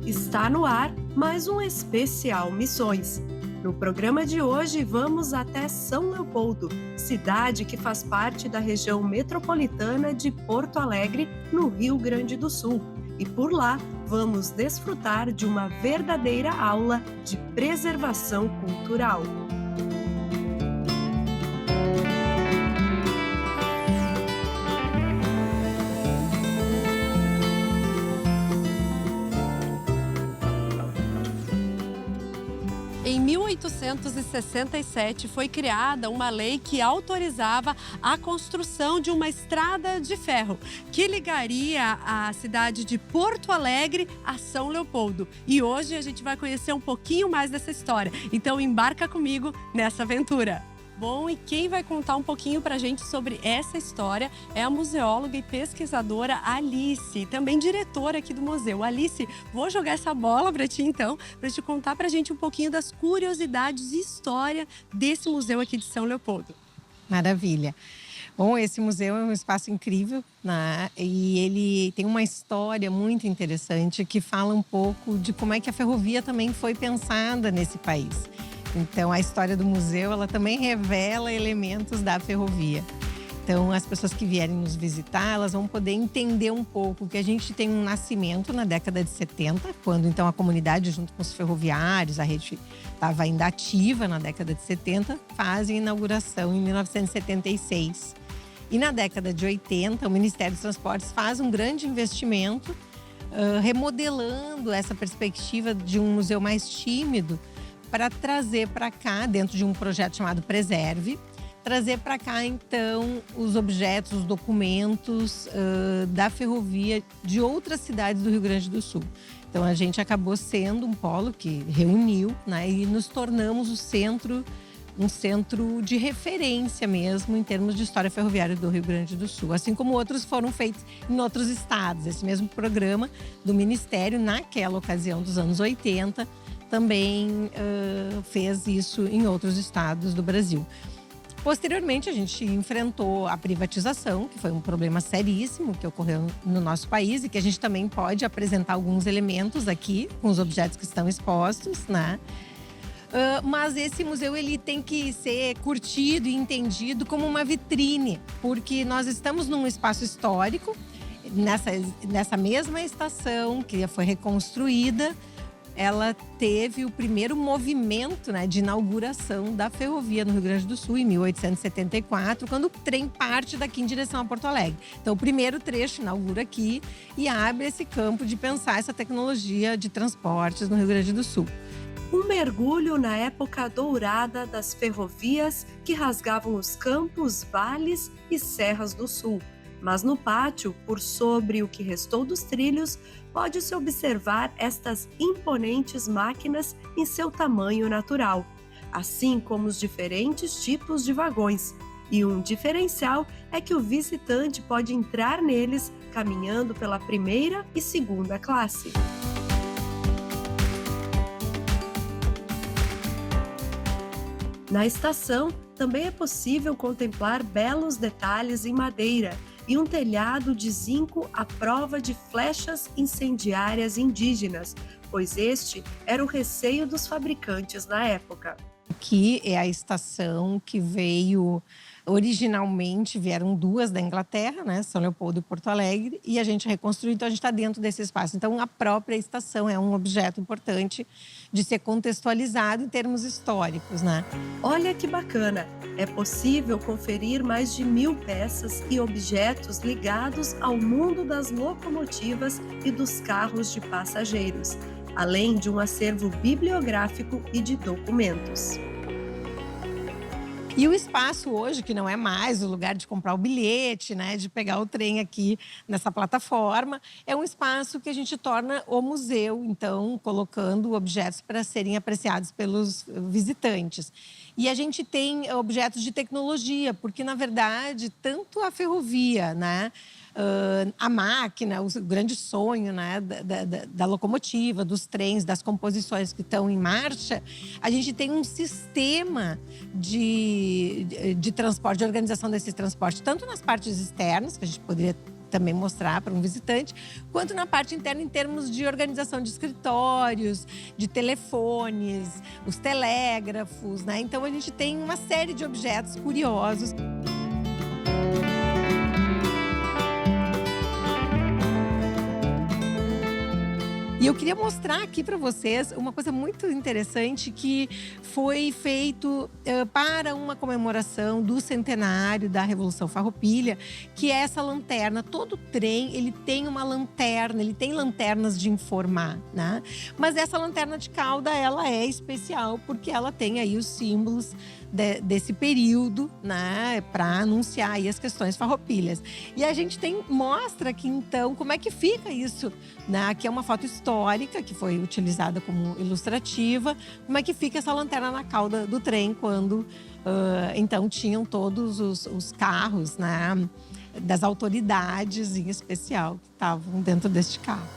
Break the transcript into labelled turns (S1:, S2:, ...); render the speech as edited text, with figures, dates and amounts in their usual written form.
S1: Está no ar mais um especial Missões. No programa de hoje, vamos até São Leopoldo, cidade que faz parte da região metropolitana de Porto Alegre, no Rio Grande do Sul. E por lá, vamos desfrutar de uma verdadeira aula de preservação cultural. Em 1867 foi criada uma lei que autorizava a construção de uma estrada de ferro que ligaria a cidade de Porto Alegre a São Leopoldo. E hoje a gente vai conhecer um pouquinho mais dessa história. Então embarca comigo nessa aventura. Bom, e quem vai contar um pouquinho pra gente sobre essa história é a museóloga e pesquisadora Alice, também diretora aqui do museu. Alice, vou jogar essa bola pra ti então, pra te contar pra gente um pouquinho das curiosidades e história desse museu aqui de São Leopoldo.
S2: Maravilha. Bom, esse museu é um espaço incrível, né? E ele tem uma história muito interessante que fala um pouco de como é que a ferrovia também foi pensada nesse país. Então, a história do museu, ela também revela elementos da ferrovia. Então, as pessoas que vierem nos visitar, elas vão poder entender um pouco que a gente tem um nascimento na década de 70, quando então a comunidade, junto com os ferroviários, a rede estava ainda ativa na década de 70, fazem a inauguração em 1976. E na década de 80, o Ministério dos Transportes faz um grande investimento, remodelando essa perspectiva de um museu mais tímido, para trazer para cá, dentro de um projeto chamado Preserve, trazer para cá, então, os objetos, os documentos da ferrovia de outras cidades do Rio Grande do Sul. Então, a gente acabou sendo um polo que reuniu, né, e nos tornamos um centro de referência mesmo em termos de história ferroviária do Rio Grande do Sul. Assim como outros foram feitos em outros estados. Esse mesmo programa do Ministério, naquela ocasião dos anos 80, também fez isso em outros estados do Brasil. Posteriormente, a gente enfrentou a privatização, que foi um problema seríssimo que ocorreu no nosso país e que a gente também pode apresentar alguns elementos aqui com os objetos que estão expostos, né? Mas esse museu ele tem que ser curtido e entendido como uma vitrine, porque nós estamos num espaço histórico, nessa mesma estação que foi reconstruída. Ela teve o primeiro movimento, né, de inauguração da ferrovia no Rio Grande do Sul, em 1874, quando o trem parte daqui em direção a Porto Alegre. Então, o primeiro trecho inaugura aqui e abre esse campo de pensar essa tecnologia de transportes no Rio Grande do Sul.
S1: Um mergulho na época dourada das ferrovias que rasgavam os campos, vales e serras do sul. Mas no pátio, por sobre o que restou dos trilhos, pode-se observar estas imponentes máquinas em seu tamanho natural, assim como os diferentes tipos de vagões. E um diferencial é que o visitante pode entrar neles caminhando pela primeira e segunda classe. Na estação, também é possível contemplar belos detalhes em madeira e um telhado de zinco à prova de flechas incendiárias indígenas, pois este era o receio dos fabricantes na época.
S2: Aqui é a estação que originalmente vieram duas da Inglaterra, né, São Leopoldo e Porto Alegre, e a gente reconstruiu, então a gente está dentro desse espaço. Então a própria estação é um objeto importante de ser contextualizado em termos históricos, né?
S1: Olha que bacana! É possível conferir mais de 1000 peças e objetos ligados ao mundo das locomotivas e dos carros de passageiros, além de um acervo bibliográfico e de documentos.
S2: E o espaço hoje, que não é mais o lugar de comprar o bilhete, né, de pegar o trem aqui nessa plataforma, é um espaço que a gente torna o museu, então, colocando objetos para serem apreciados pelos visitantes. E a gente tem objetos de tecnologia, porque, na verdade, tanto a ferrovia, né, a máquina, o grande sonho, né, da locomotiva, dos trens, das composições que estão em marcha, a gente tem um sistema de transporte, de organização desse transporte, tanto nas partes externas, que a gente poderia também mostrar para um visitante, quanto na parte interna em termos de organização de escritórios, de telefones, os telégrafos, né? Então a gente tem uma série de objetos curiosos. E eu queria mostrar aqui para vocês uma coisa muito interessante que foi feito para uma comemoração do centenário da Revolução Farroupilha, que é essa lanterna. Todo trem, ele tem uma lanterna, ele tem lanternas de informar, né? Mas essa lanterna de cauda, ela é especial porque ela tem aí os símbolos desse período, né, para anunciar aí as questões farroupilhas. E a gente mostra aqui então como é que fica isso, né? Aqui é uma foto histórica que foi utilizada como ilustrativa. Como é que fica essa lanterna na cauda do trem quando então tinham todos os carros, né, das autoridades em especial que estavam dentro deste carro.